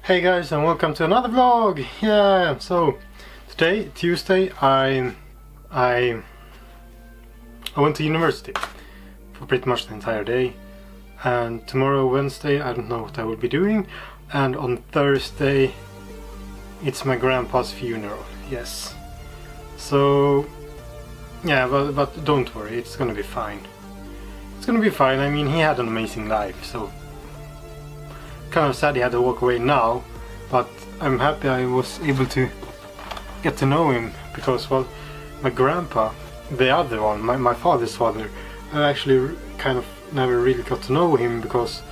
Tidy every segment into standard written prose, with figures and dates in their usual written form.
Hey guys, and welcome to another vlog. Yeah, so today, Tuesday, I went to university for pretty much the entire day, and tomorrow, Wednesday, I don't know what I will be doing, and on Thursday it's my grandpa's funeral. Yes, so yeah, but don't worry, it's gonna be fine. It's gonna be fine. I mean, he had an amazing life, so kind of sad he had to walk away now, but I'm happy I was able to get to know him, because, well, my grandpa, the other one, my father's father, I actually kind of never really got to know him because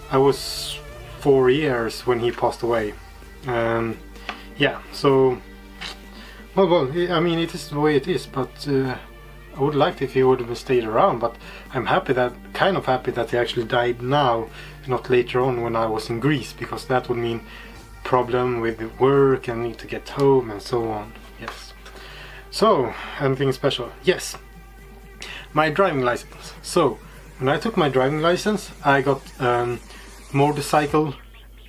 I was 4 years when he passed away. Yeah, so well, I mean, it is the way it is, but I would like if he would have stayed around, but I'm kind of happy that he actually died now, not later on when I was in Greece, because that would mean problem with work and need to get home and so on. Yes. So, anything special? Yes. My driving license. So, when I took my driving license, I got motorcycle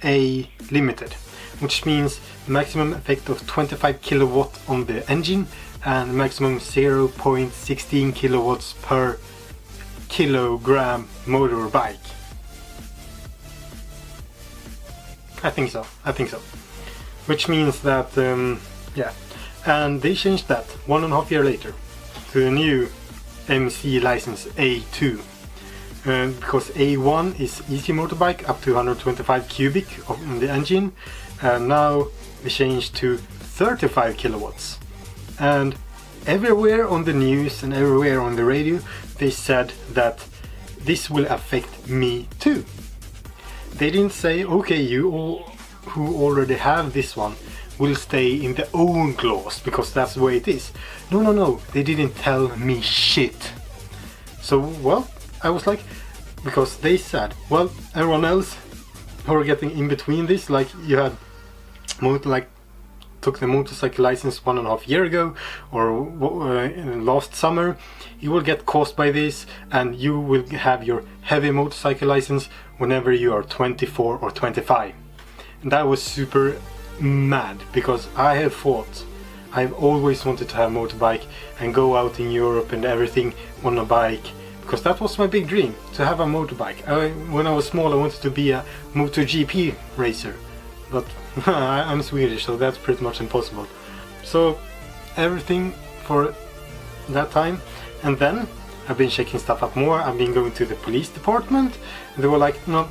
A limited, which means maximum effect of 25 kilowatt on the engine and maximum 0.16 kilowatts per kilogram motorbike. I think so. Which means that, yeah. And they changed that 1.5 years later to the new MC license A2. Because A1 is easy motorbike up to 125 cubic on the engine, and now they changed to 35 kilowatts. And everywhere on the news and everywhere on the radio they said that this will affect me too. They didn't say, okay, you all who already have this one will stay in the old clause because that's the way it is. No, they didn't tell me shit. So, well, I was like, because they said, well, everyone else who are getting in between this, like you had took the motorcycle license 1.5 years ago or last summer, you will get caused by this, and you will have your heavy motorcycle license whenever you are 24 or 25. And that was super mad, because I've always wanted to have a motorbike and go out in Europe and everything on a bike, because that was my big dream, to have a motorbike. When I was small I wanted to be a MotoGP racer, but I'm Swedish, so that's pretty much impossible. So everything for that time, and then I've been checking stuff up more. I've been going to the police department, and they were like, no,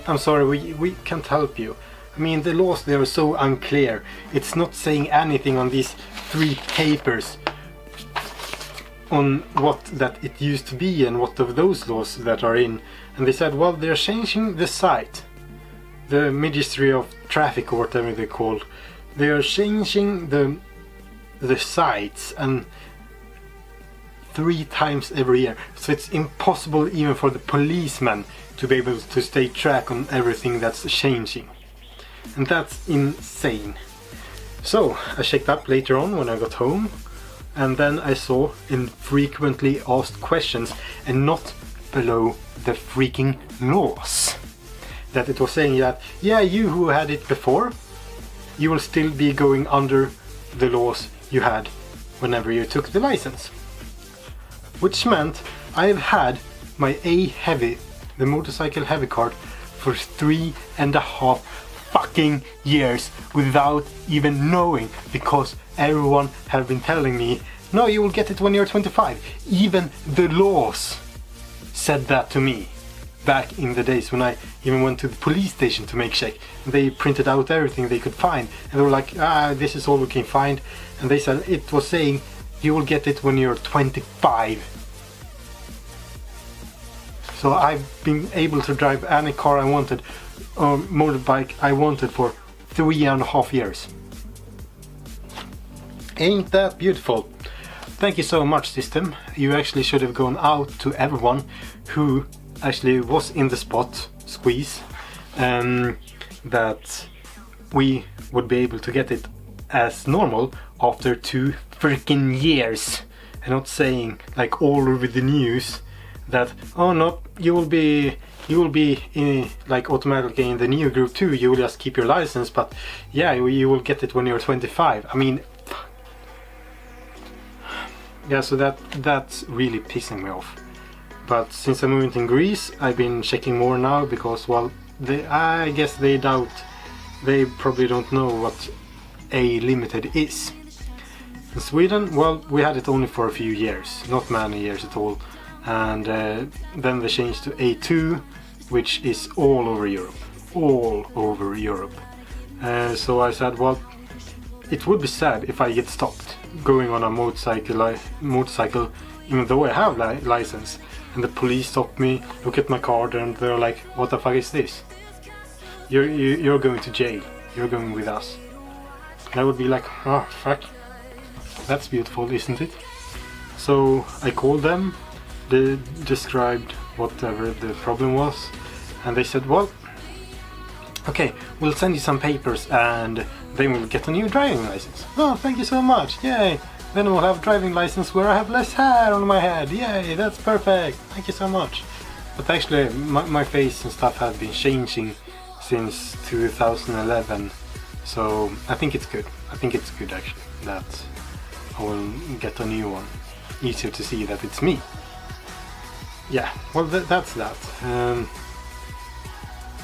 I'm sorry, we can't help you. I mean, the laws, they are so unclear. It's not saying anything on these 3 papers on what that it used to be and what of those laws that are in. And they said, well, they're changing the site. The Ministry of Traffic, or whatever they're called, they are changing the sites, and 3 times every year. So it's impossible even for the policeman to be able to stay track on everything that's changing. And that's insane. So I checked up later on when I got home, and then I saw in frequently asked questions, and not below the freaking laws, that it was saying that, yeah, you who had it before, you will still be going under the laws you had whenever you took the license. Which meant I've had my A heavy, the motorcycle heavy card, for 3.5 fucking years without even knowing, because everyone have been telling me, no, you will get it when you're 25. Even the laws said that to me back in the days when I even went to the police station to make check. They printed out everything they could find, and they were like, this is all we can find, and they said it was saying you will get it when you're 25. So I've been able to drive any car I wanted, or motorbike I wanted, for 3.5 years. Ain't that beautiful? Thank you so much, system. You actually should have gone out to everyone who actually was in the spot, squeeze, that we would be able to get it as normal after 2 freaking years, and not saying like all over the news that, oh no, you will be you will be in, like, automatically in the new group 2. You will just keep your license, but yeah, you will get it when you're 25. I mean, yeah, so that's really pissing me off. But since I moved in Greece, I've been checking more now because, well, I guess they probably don't know what A limited is. In Sweden, well, we had it only for a few years, not many years at all, and then they changed to A2, which is all over Europe, so I said, well, it would be sad if I get stopped going on a motorcycle, even though I have license, and the police stop me, look at my card, and they're like, what the fuck is this? You're going to jail, you're going with us. And I would be like, oh fuck, that's beautiful, isn't it? So I called them, they described whatever the problem was, and they said, well, okay, we'll send you some papers and then we'll get a new driving license. Oh, thank you so much, yay! Then we'll have a driving license where I have less hair on my head, yay, that's perfect, thank you so much. But actually, my face and stuff have been changing since 2011, so I think it's good. I think it's good actually that I will get a new one. Easier to see that it's me. Yeah, well, that's that.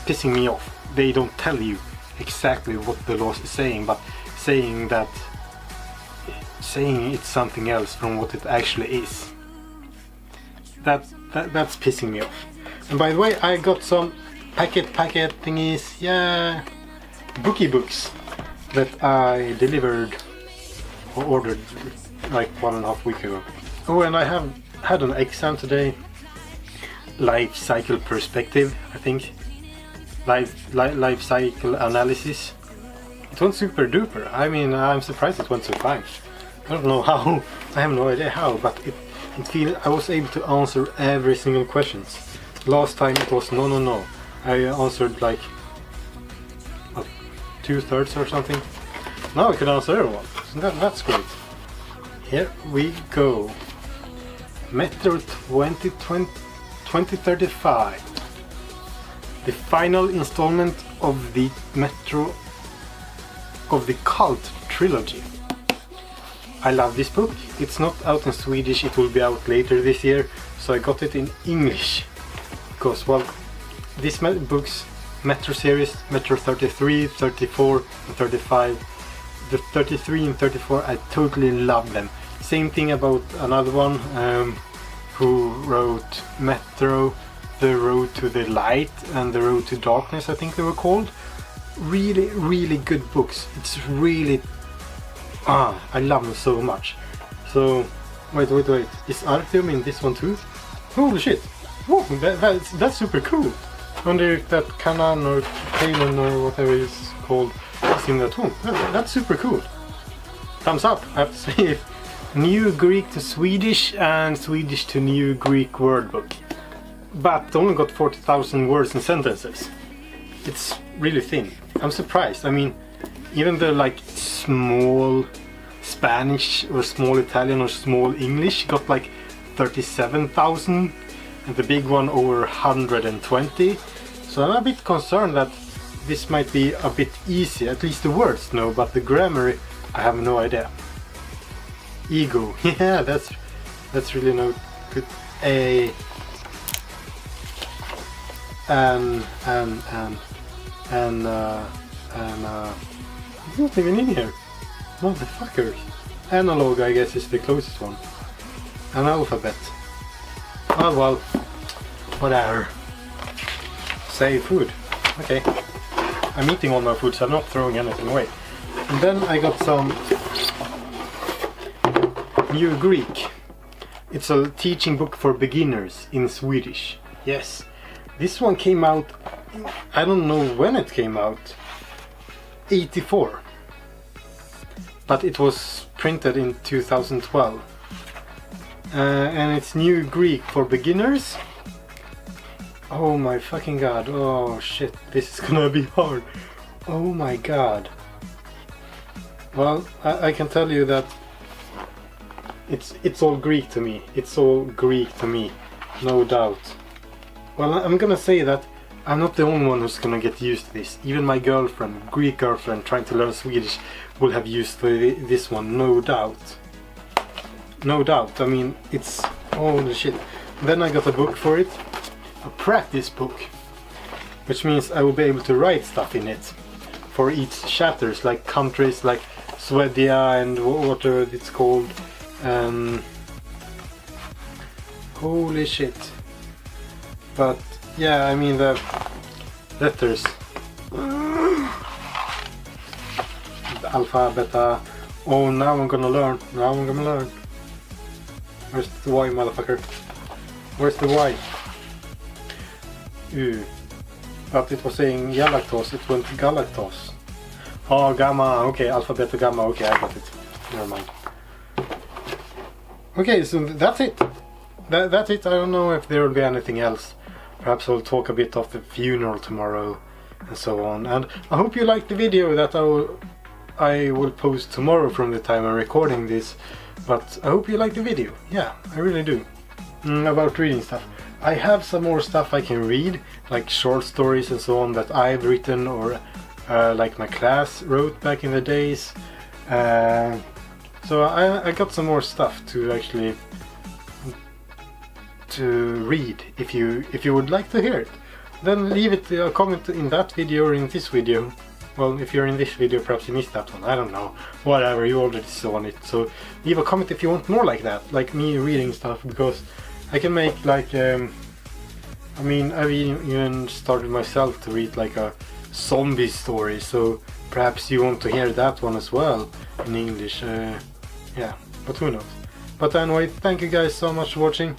Pissing me off. They don't tell you exactly what the law is saying, but saying it's something else from what it actually is. That's pissing me off. And by the way, I got some packet thingies, yeah, bookie books that I delivered or ordered like 1.5 weeks ago. Oh, and I have had an exam today. Life cycle perspective, I think. Life cycle analysis. It went super duper. I mean, I'm surprised it went so fine. I don't know how. I have no idea how, but it feels I was able to answer every single question. Last time it was no. I answered like 2/3 or something. Now I can answer everyone. So that's great. Here we go. Metro 2035. The final installment of the Metro of the Cult trilogy. I love this book. It's not out in Swedish, it will be out later this year, so I got it in English. Because, well, these books, Metro series, Metro 33, 34 and 35, the 33 and 34, I totally love them. Same thing about another one who wrote Metro, The Road to the Light and The Road to Darkness, I think they were called. Really, really good books. It's really... I love them so much. So, wait. Is Artyom in this one too? Holy shit! Whoa, that's super cool. I wonder if that Kanan or Kanan or whatever it's called is in that one. That's super cool. Thumbs up, I have to say. New Greek to Swedish and Swedish to New Greek word book. But only got 40,000 words and sentences. It's really thin. I'm surprised. I mean, even the like small Spanish or small Italian or small English got like 37,000 and the big one over 120. So I'm a bit concerned that this might be a bit easy, at least the words no, but the grammar I have no idea. Ego, yeah, that's really no good. Not even in here. Motherfuckers. Analog, I guess, is the closest one. An alphabet. Oh well, whatever. Save food. Okay. I'm eating all my food, so I'm not throwing anything away. And then I got some New Greek. It's a teaching book for beginners in Swedish. Yes. This one came out, I don't know when it came out, 84. But it was printed in 2012. And it's New Greek for beginners. Oh my fucking god, oh shit, this is gonna be hard. Oh my god. Well, I can tell you that it's all Greek to me. It's all Greek to me, no doubt. Well, I'm gonna say that I'm not the only one who's gonna get used to this. Even my girlfriend, Greek girlfriend, trying to learn Swedish will have used to this one, no doubt. No doubt. I mean, it's holy shit. Then I got a book for it, a practice book, which means I will be able to write stuff in it for each chapters, like countries like Swedia and whatever it's called. Holy shit. But yeah, I mean the letters. Alpha, beta. Oh, now I'm gonna learn. Now I'm gonna learn. Where's the Y, motherfucker? Where's the Y? But it was saying galactose, it went galactose. Oh, gamma, okay, alpha, beta, gamma, okay, I got it. Never mind. Okay, so that's it. That's it. I don't know if there will be anything else. Perhaps I'll talk a bit of the funeral tomorrow and so on. And I hope you liked the video that I will post tomorrow from the time I'm recording this. But I hope you liked the video. Yeah, I really do. About reading stuff. I have some more stuff I can read, like short stories and so on that I've written or like my class wrote back in the days. So I got some more stuff to actually read. If you would like to hear it, then leave it a comment in that video or in this video. Well, if you're in this video, perhaps you missed that one. I don't know. Whatever, you already saw it. So leave a comment if you want more like that, like me reading stuff, because I can make like I mean, I've even started myself to read like a zombie story, so perhaps you want to hear that one as well in English. Yeah, but who knows. But anyway, thank you guys so much for watching.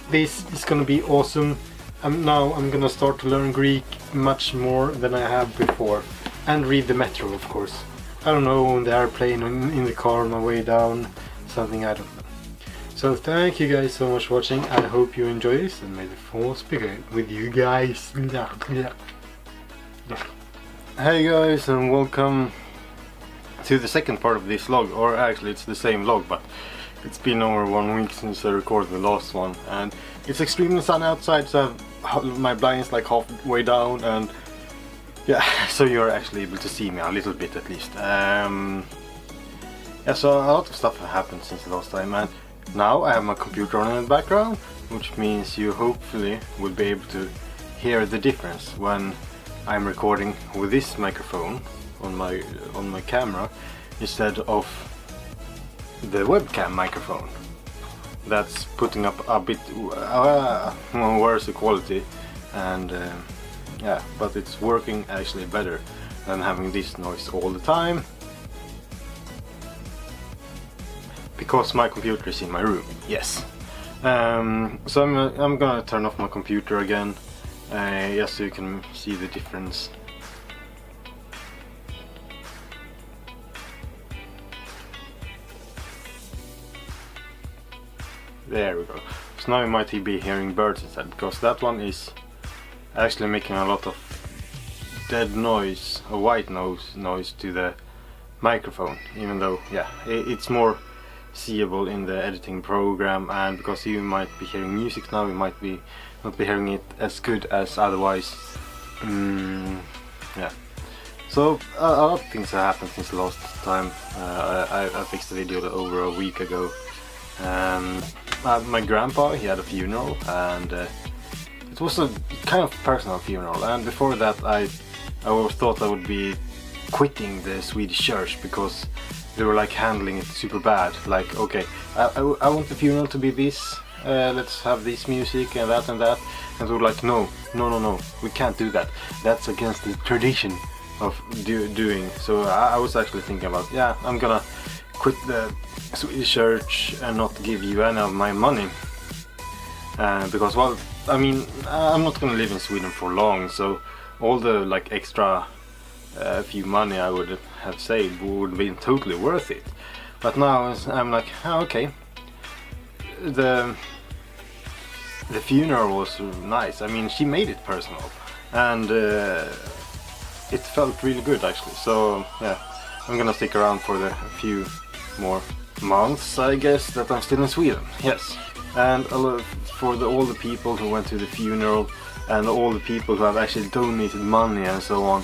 This is gonna be awesome. Now I'm gonna start to learn Greek much more than I have before, and read the metro, of course. I don't know, on the airplane, in the car on my way down, something, I don't know. So thank you guys so much for watching. I hope you enjoy this, and may the force be with you guys. Hey guys, and welcome to the second part of this vlog, or actually it's the same vlog, but it's been over 1 week since I recorded the last one, and it's extremely sunny outside, so my blind's like halfway down, and yeah, so you're actually able to see me a little bit at least. Yeah, so a lot of stuff has happened since the last time, and now I have my computer on in the background, which means you hopefully will be able to hear the difference when I'm recording with this microphone on my camera instead of the webcam microphone. That's putting up a bit worse quality, and yeah, but it's working actually better than having this noise all the time, because my computer is in my room. Yes. So I'm gonna turn off my computer again, just so you can see the difference. There we go. So now you might be hearing birds instead, because that one is actually making a lot of dead noise, a white noise to the microphone, even though, yeah, it's more seeable in the editing program, and because you might be hearing music now, you might be not be hearing it as good as otherwise. Yeah. So a lot of things have happened since the last time. I fixed the video over a week ago. My grandpa, he had a funeral, and it was a kind of personal funeral, and before that I always thought I would be quitting the Swedish church because they were like handling it super bad. Like, okay, I want the funeral to be this, let's have this music and that, and they were like, no, we can't do that, that's against the tradition of doing. So I was actually thinking about, yeah, I'm gonna quit the Swedish church and not give you any of my money, because, well, I mean, I'm not gonna live in Sweden for long, so all the like extra few money I would have saved would be totally worth it. But now I'm like, oh, okay, the funeral was nice. I mean, she made it personal, and it felt really good actually. So yeah, I'm gonna stick around for a few more months, I guess, that I'm still in Sweden. Yes, and for all the people who went to the funeral, and all the people who have actually donated money and so on.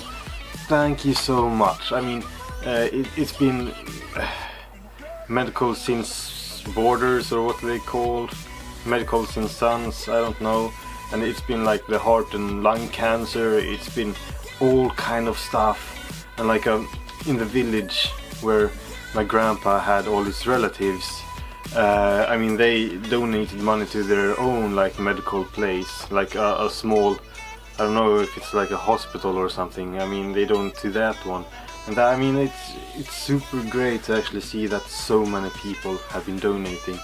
Thank you so much. I mean, it's been Medical Since Borders, or what they called, Medical Since Sons, I don't know. And it's been like the heart and lung cancer, it's been all kind of stuff. And like in the village where my grandpa had all his relatives, I mean, they donated money to their own like medical place, like a small, I don't know if it's like a hospital or something. I mean, they don't do that one. And I mean, it's super great to actually see that so many people have been donating.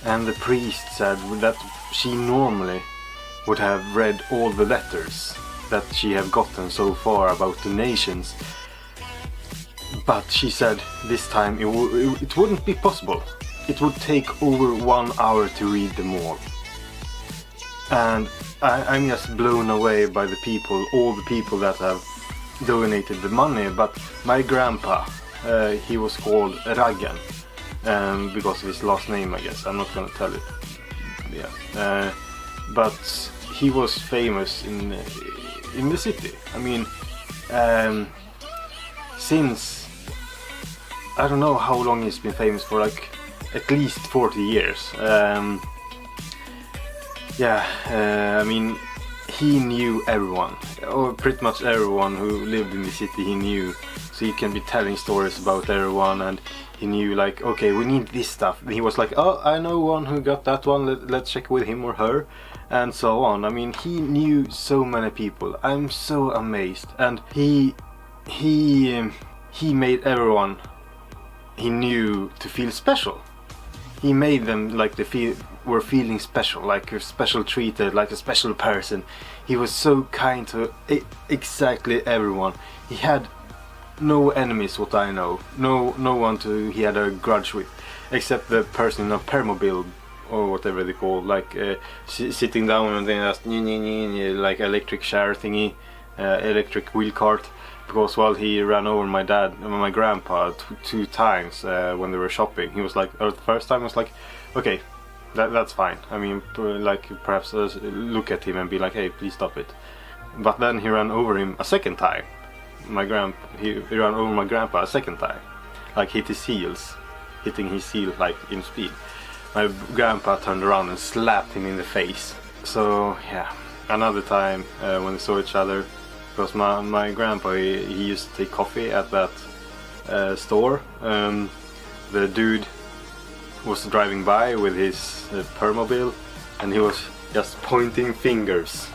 And the priest said that she normally would have read all the letters that she have gotten so far about donations. But she said this time it wouldn't be possible. It would take over 1 hour to read them all. And I'm just blown away by the people, all the people that have donated the money. But my grandpa, he was called Raggen, because of his last name, I guess. I'm not gonna tell it. Yeah, but he was famous in the city. I mean, since I don't know how long he's been famous for, like at least 40 years. I mean, he knew everyone, or pretty much everyone who lived in the city he knew. So he can be telling stories about everyone, and he knew like, okay, we need this stuff. And he was like, oh, I know one who got that one, let's check with him or her, and so on. I mean, he knew so many people. I'm so amazed. And he made everyone he knew to feel special. He made them like were feeling special, like a special treated, like a special person. He was so kind to exactly everyone. He had no enemies, what I know. No one he had a grudge with, except the person in a permobil or whatever they call, like sitting down and then just like electric chair thingy, electric wheel cart. Because while he ran over my grandpa two times when they were shopping, he was like, or the first time I was like, okay, that's fine. I mean, like perhaps look at him and be like, hey, please stop it. But then he ran over him a second time. He ran over my grandpa a second time, like hitting his heel like in speed. My grandpa turned around and slapped him in the face. So yeah, another time when they saw each other. Because my grandpa, he used to take coffee at that store. The dude was driving by with his permobil, and he was just pointing fingers.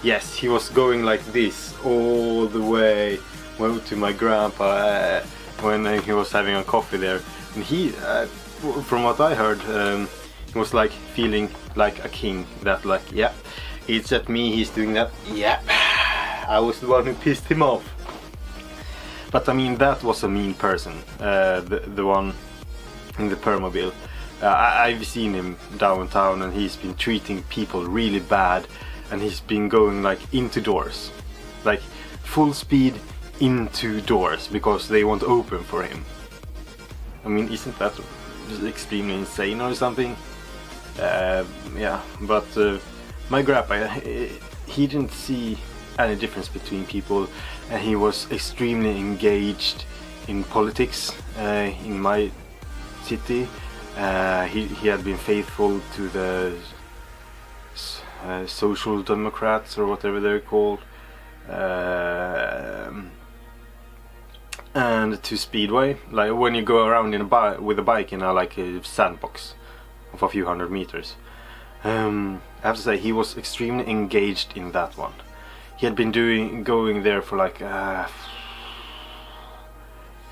Yes, he was going like this all the way to my grandpa when he was having a coffee there. And he, from what I heard, he was like feeling like a king. That like, yeah, it's at me, he's doing that. Yeah. I was the one who pissed him off. But I mean, that was a mean person, the one in the permobil. I've seen him downtown, and he's been treating people really bad, and he's been going like into doors, like full speed into doors because they won't open for him. I mean, isn't that extremely insane or something? Yeah, but my grandpa, he didn't see any difference between people, and he was extremely engaged in politics in my city. He had been faithful to the Social Democrats or whatever they're called, and to Speedway, like when you go around with a bike in a sandbox of a few hundred meters. I have to say, he was extremely engaged in that one. He had been going there for like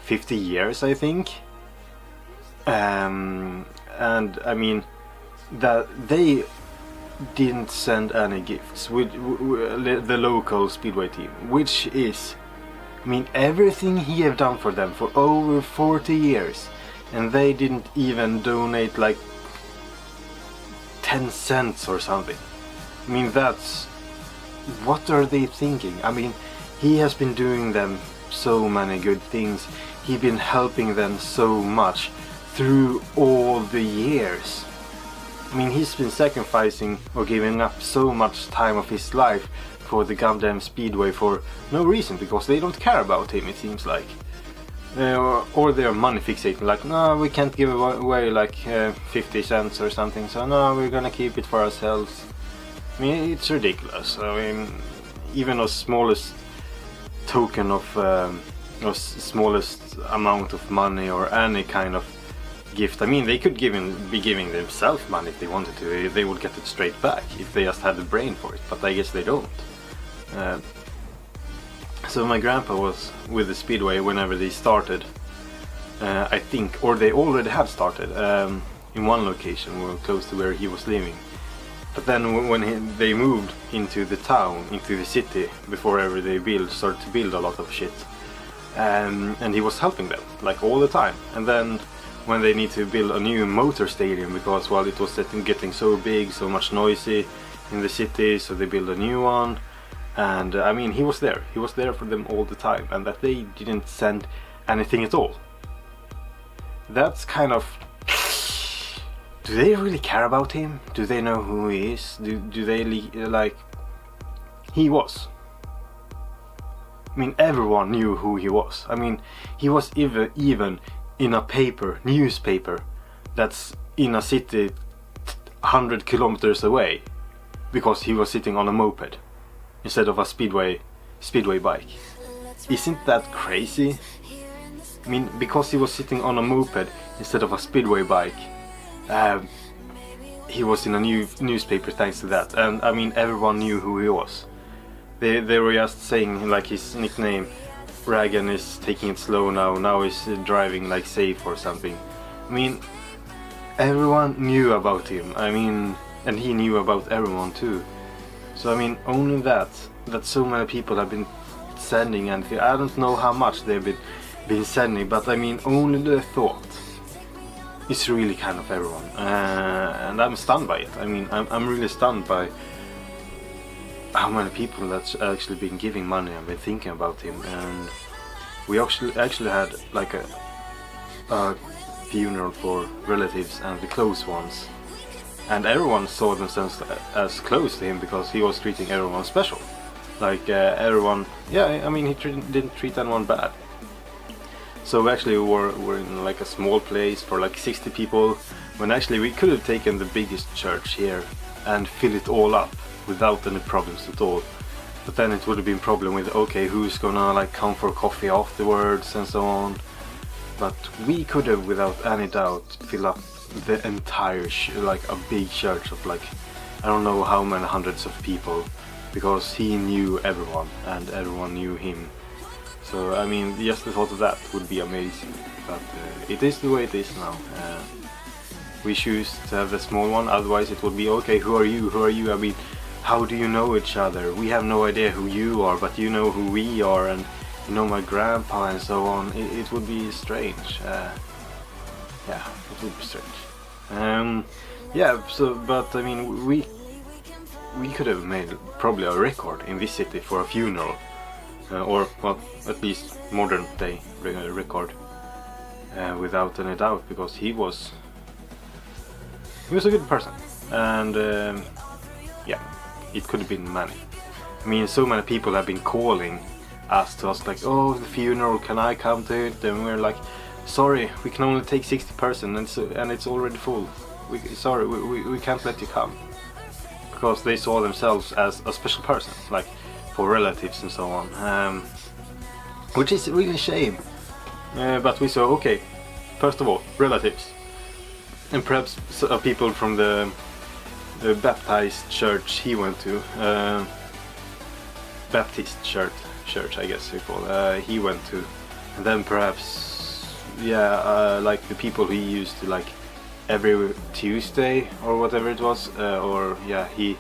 50 years, I think. And I mean, that they didn't send any gifts with the local Speedway team, which is, I mean, everything he have done for them for over 40 years, and they didn't even donate like 10 cents or something. I mean, that's, what are they thinking? I mean, he has been doing them so many good things. He's been helping them so much through all the years. I mean, he's been sacrificing or giving up so much time of his life for the goddamn Speedway for no reason, because they don't care about him, it seems like. Or they're money fixating, like, no, we can't give away like 50 cents or something, so no, we're gonna keep it for ourselves. I mean, it's ridiculous. I mean, even a smallest token of smallest amount of money or any kind of gift. I mean, they could be giving themselves money if they wanted to. They would get it straight back if they just had the brain for it, but I guess they don't. So my grandpa was with the Speedway whenever they started, I think, or they already had started in one location close to where he was living. But then when they moved into the town, into the city, before ever they started to build a lot of shit, and he was helping them like all the time. And then when they need to build a new motor stadium, because well, it was getting so big, so much noisy in the city, so they built a new one. And I mean, he was there for them all the time, and that they didn't send anything at all. That's kind of, do they really care about him? Do they know who he is? Do they like, he was, I mean, everyone knew who he was. I mean, he was even in a newspaper that's in a city 100 kilometers away, because he was sitting on a moped instead of a speedway bike. Isn't that crazy? I mean, because he was sitting on a moped instead of a speedway bike, he was in a newspaper thanks to that. And I mean, everyone knew who he was. They were just saying like his nickname, Reagan is taking it slow now he's driving like safe or something. I mean, everyone knew about him. I mean, and he knew about everyone too. So I mean, only that so many people have been sending, and I don't know how much they've been sending, but I mean, only the thought is really kind of everyone, and I'm stunned by it. I mean, I'm really stunned by how many people that's actually been giving money and been thinking about him. And we actually had like a funeral for relatives and the close ones. And everyone saw themselves as close to him because he was treating everyone special. Like everyone, yeah, I mean, he didn't treat anyone bad. So we actually were in like a small place for like 60 people, when actually we could have taken the biggest church here and fill it all up without any problems at all. But then it would have been problem with, okay, who's gonna like come for coffee afterwards and so on. But we could have without any doubt fill up the entire like a big church of like, I don't know how many hundreds of people, because he knew everyone and everyone knew him. So I mean, just the thought of that would be amazing. But it is the way it is now. We choose to have a small one, otherwise it would be, okay, who are you? I mean, how do you know each other? We have no idea who you are, but you know who we are, and you know my grandpa and so on. It would be strange. Yeah, it would be strange. Yeah, so, but I mean, we could have made probably a record in this city for a funeral, or well, at least modern day record, without any doubt, because he was a good person, and yeah, it could have been many. I mean, so many people have been calling us to us like, oh, the funeral, can I come to it? And we're like, sorry, we can only take 60 persons, and it's already full. Sorry, we can't let you come. Because they saw themselves as a special person, like for relatives and so on. Which is really a shame. But we saw, okay, first of all, relatives. And perhaps people from the baptized church he went to. Baptist church, I guess you call it. He went to. And then perhaps, yeah, like the people he used to like every Tuesday or whatever it was, or yeah, he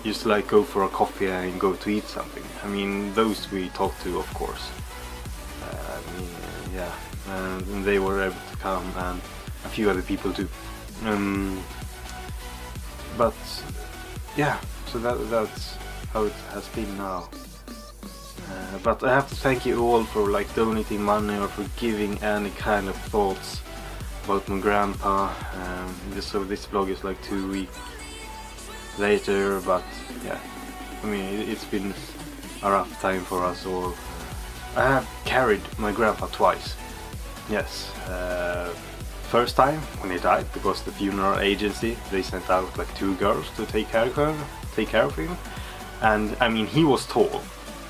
used to like go for a coffee and go to eat something. I mean, those we talked to, of course. I mean, yeah, and they were able to come, and a few other people too. But yeah, so that's how it has been now. But I have to thank you all for like donating money or for giving any kind of thoughts about my grandpa. So this vlog is like 2 weeks later, but yeah, I mean it's been a rough time for us all. I have carried my grandpa twice. Yes, first time when he died, because the funeral agency, they sent out like 2 girls to take care of him. And I mean, he was tall.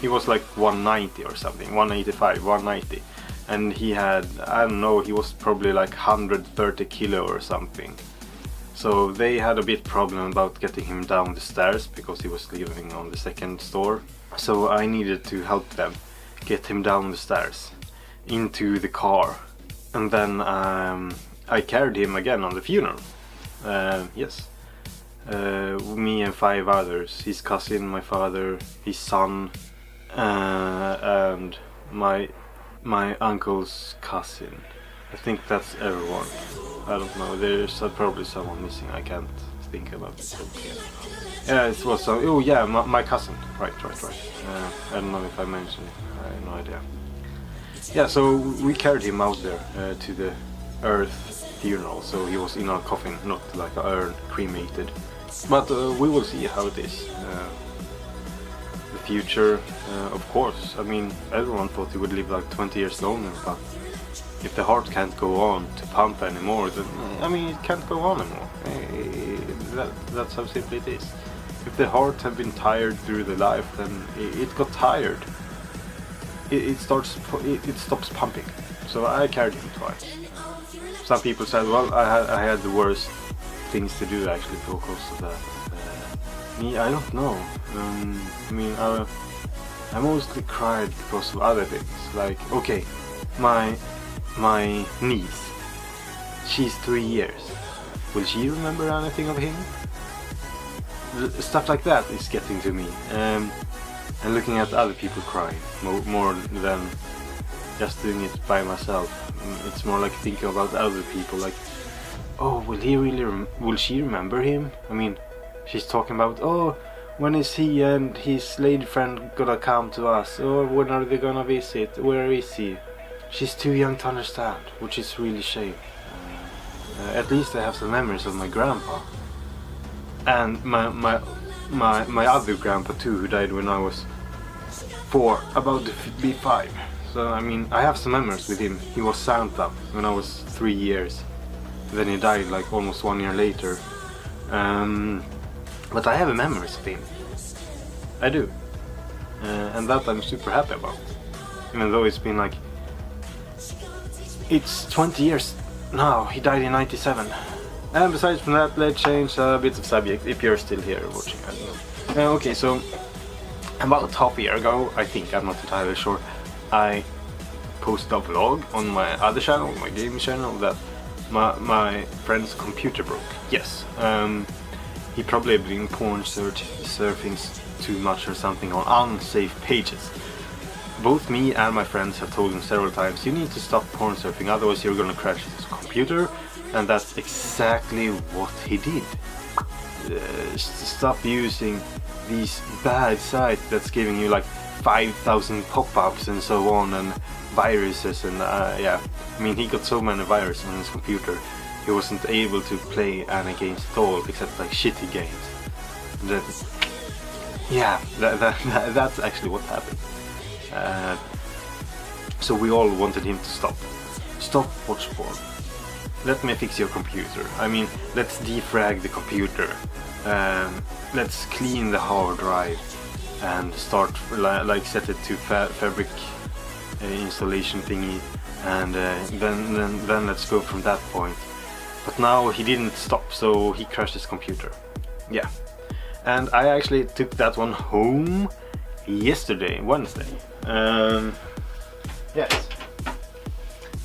He was like 190 or something, 185, 190. And he had, I don't know, he was probably like 130 kilo or something. So they had a bit problem about getting him down the stairs, because he was living on the 2nd floor. So I needed to help them get him down the stairs into the car. And then I carried him again on the funeral. Yes. Me and 5 others, his cousin, my father, his son, and my uncle's cousin. I think that's everyone. I don't know, there's probably someone missing, I can't think about it. Yeah, it was oh yeah, my cousin, right. I don't know if I mentioned it, I have no idea. Yeah, so we carried him out there to the Earth funeral, so he was in a coffin, not like an urn, cremated. But we will see how it is. The future, of course. I mean, everyone thought he would live like 20 years longer, but if the heart can't go on to pump anymore, then I mean, it can't go on anymore. That's how simple it is. If the heart had been tired through the life, then it got tired. It stops pumping. So I carried him twice. Some people said, well, I had the worst things to do actually because of that. Me, I don't know. I mean, I mostly cried because of other things. Like, okay, my niece, she's 3 years. Will she remember anything of him? Stuff like that is getting to me. And looking at other people crying more than just doing it by myself. It's more like thinking about other people, like, oh, will she remember him? I mean, she's talking about, oh, when is he and his lady friend gonna come to us? Or when are they gonna visit? Where is he? She's too young to understand, which is really shame. At least I have some memories of my grandpa. And my other grandpa too, who died when I was 4, about to be 5. So I mean, I have some memories with him. He was Santa when I was 3 years. Then he died like almost 1 year later. But I have memories of him. I do. And that I'm super happy about. Even though it's been like... It's 20 years now. He died in 97. And besides from that, let's change a bit of subject, if you're still here watching, I don't know. Okay, so about half a year ago, I think, I'm not entirely sure, I posted a vlog on my other channel, my gaming channel, that my friend's computer broke. Yes, he probably been porn surfing too much or something on unsafe pages. Both me and my friends have told him several times, you need to stop porn surfing, otherwise you're gonna crash his computer. And that's exactly what he did. Stop using these bad sites that's giving you like 5,000 pop-ups and so on, and viruses, and yeah. I mean, he got so many viruses on his computer, he wasn't able to play any games at all, except like shitty games. Yeah, that's actually what happened. So we all wanted him to stop. Stop watch porn. Let me fix your computer. I mean, let's defrag the computer. Let's clean the hard drive and start like set it to fabric installation thingy, and then let's go from that point. But now he didn't stop, so he crashed his computer. Yeah, and I actually took that one home yesterday, Wednesday. Yes,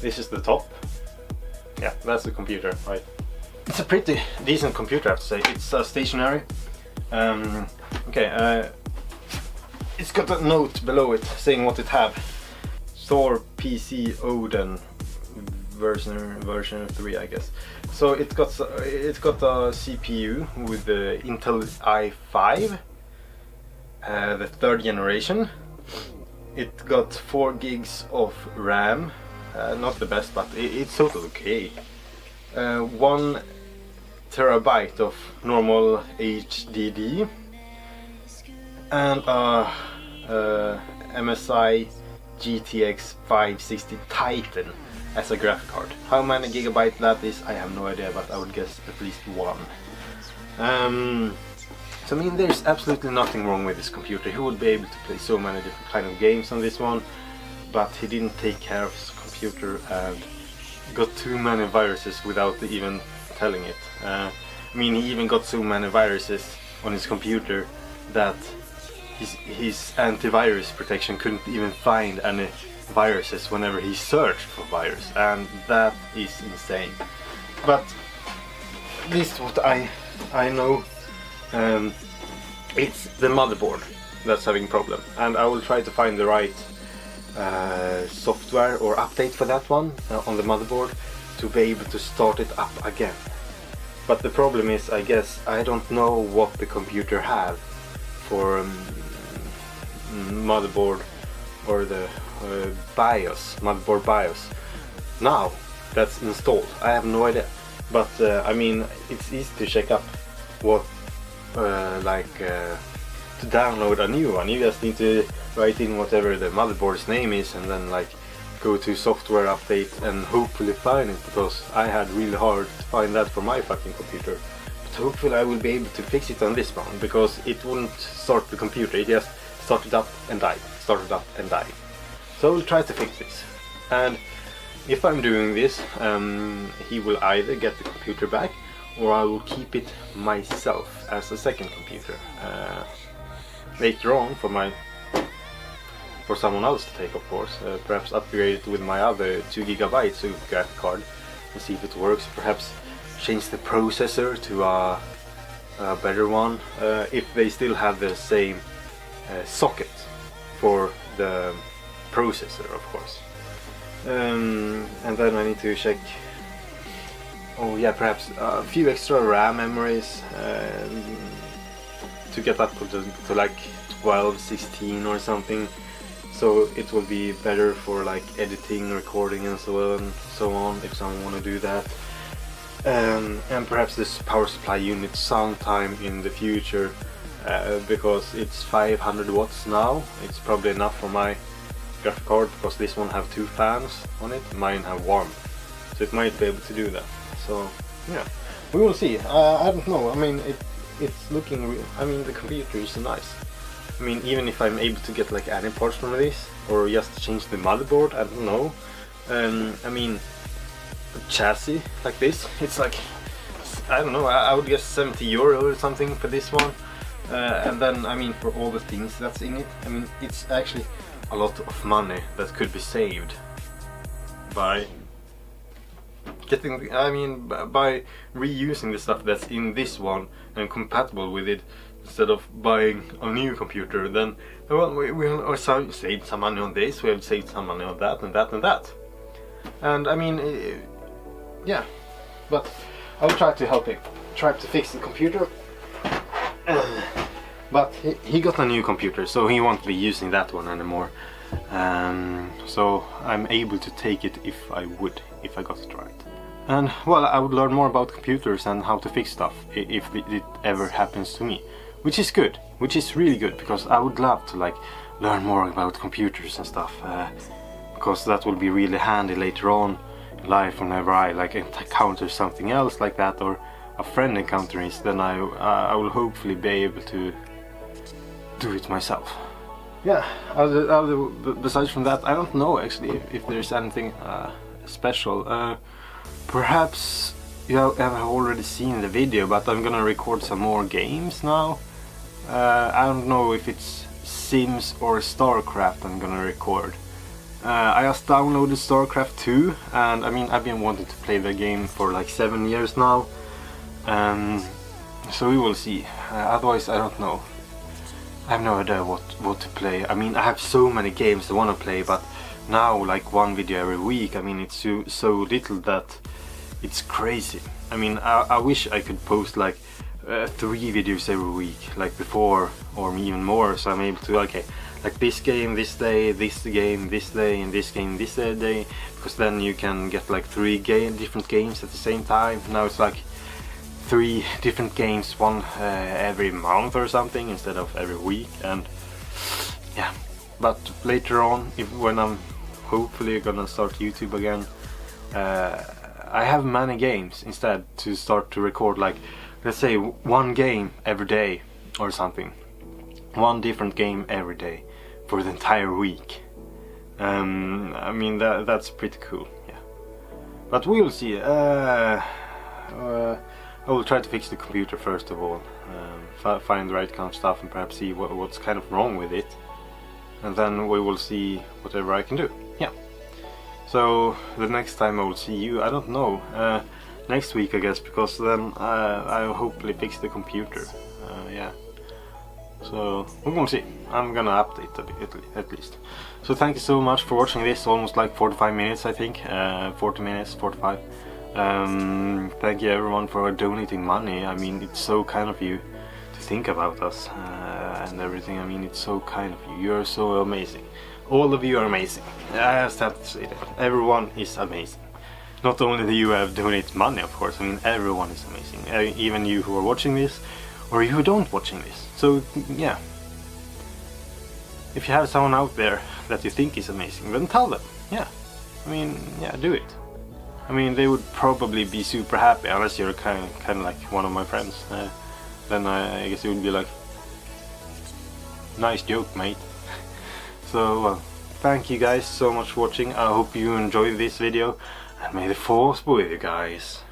this is the top. Yeah, that's the computer, right? It's a pretty decent computer, I have to say. It's stationary. Okay, it's got a note below it saying what it have. Thor PC Odin version 3, I guess. So it's got a CPU with the Intel i5, the 3rd generation. It got 4 gigs of RAM. Not the best, but it's totally okay. 1 terabyte of normal HDD and MSI GTX 560 Titan as a graphic card. How many gigabyte that is, I have no idea, but I would guess at least 1. So I mean, there's absolutely nothing wrong with this computer. He would be able to play so many different kind of games on this one, but he didn't take care of his computer and got too many viruses without even telling it. I mean, he even got so many viruses on his computer that his antivirus protection couldn't even find any viruses whenever he searched for virus, and that is insane. But at least what I know, it's the motherboard that's having problem, and I will try to find the right software or update for that one on the motherboard to be able to start it up again. But the problem is, I guess, I don't know what the computer have for motherboard or the motherboard BIOS now that's installed. I have no idea, but I mean, it's easy to check up what to download a new one. You just need to write in whatever the motherboard's name is and then like go to software update and hopefully find it, because I had really hard to find that for my fucking computer. But hopefully I will be able to fix it on this one, because it wouldn't start the computer, it just started up and died, started up and died. So I will try to fix this, and if I'm doing this, he will either get the computer back or I will keep it myself as a second computer later on for someone else to take, of course. Perhaps upgrade it with my other 2 gigabytes of graphic card and see if it works. Perhaps change the processor to a better one, if they still have the same socket for the processor, of course. And then I need to check, oh yeah, perhaps a few extra RAM memories to get up to like 12, 16 or something, so it will be better for like editing, recording and so on if someone want to do that. And perhaps this power supply unit sometime in the future, because it's 500 watts now. It's probably enough for my graphic card, because this one have 2 fans on it, mine have 1, so it might be able to do that. So yeah, we will see. I don't know, I mean, it's looking I mean, the computer is nice. I mean, even if I'm able to get like any parts from this, or just change the motherboard, I don't know. I mean, a chassis like this, it's like, I don't know, I would guess 70 euro or something for this one. And then, I mean, for all the things that's in it, I mean, it's actually a lot of money that could be saved by getting, I mean, by reusing the stuff that's in this one and compatible with it, instead of buying a new computer. Then, well, we have saved some money on this, we have saved some money on that and that and that. And I mean, yeah, but I'll try to help him, try to fix the computer. But he got a new computer, so he won't be using that one anymore. So I'm able to take it if I got it right. And well, I would learn more about computers and how to fix stuff if it ever happens to me, which is good, which is really good, because I would love to like learn more about computers and stuff, because that will be really handy later on in life whenever I like encounter something else like that, or a friend encounters, then I will hopefully be able to do it myself. Yeah, besides from that, I don't know actually if there's anything special. Perhaps you have already seen the video, but I'm gonna record some more games now. I don't know if it's Sims or StarCraft I'm gonna record. I just downloaded StarCraft 2, and I mean, I've been wanting to play the game for like 7 years now. So we will see. Otherwise, I don't know. I have no idea what to play. I mean, I have so many games I want to play, but now like one video every week, I mean, it's so little that it's crazy. I mean, I wish I could post like 3 videos every week like before, or even more, so I'm able to, okay, like this game this day, this game this day, and this game this day, because then you can get like 3 different games at the same time. Now it's like 3 different games, one every month or something instead of every week. And yeah, but later on, when I'm hopefully gonna start YouTube again, I have many games instead to start to record, like let's say 1 game every day or something, 1 different game every day for the entire week. I mean that's pretty cool, yeah. But we'll see. I will try to fix the computer first of all, find the right kind of stuff, and perhaps see what's kind of wrong with it, and then we will see whatever I can do. Yeah. So the next time I will see you, I don't know, next week I guess, because then I'll hopefully fix the computer. Yeah. So we're gonna see. I'm gonna update a bit at least. So thank you so much for watching this, almost like 45 minutes I think, 40 minutes, 45. Thank you everyone for donating money. I mean, it's so kind of you to think about us and everything. I mean, it's so kind of you. You're so amazing. All of you are amazing. I just have to say that. Everyone is amazing. Not only do you have donated money, of course. I mean, everyone is amazing. Even you who are watching this, or you who don't watching this. So yeah, if you have someone out there that you think is amazing, then tell them. Yeah, I mean, yeah, do it. I mean, they would probably be super happy, unless you're kind of like one of my friends. Then I guess it would be like, nice joke, mate. So well, thank you guys so much for watching. I hope you enjoyed this video, and may the force be with you guys.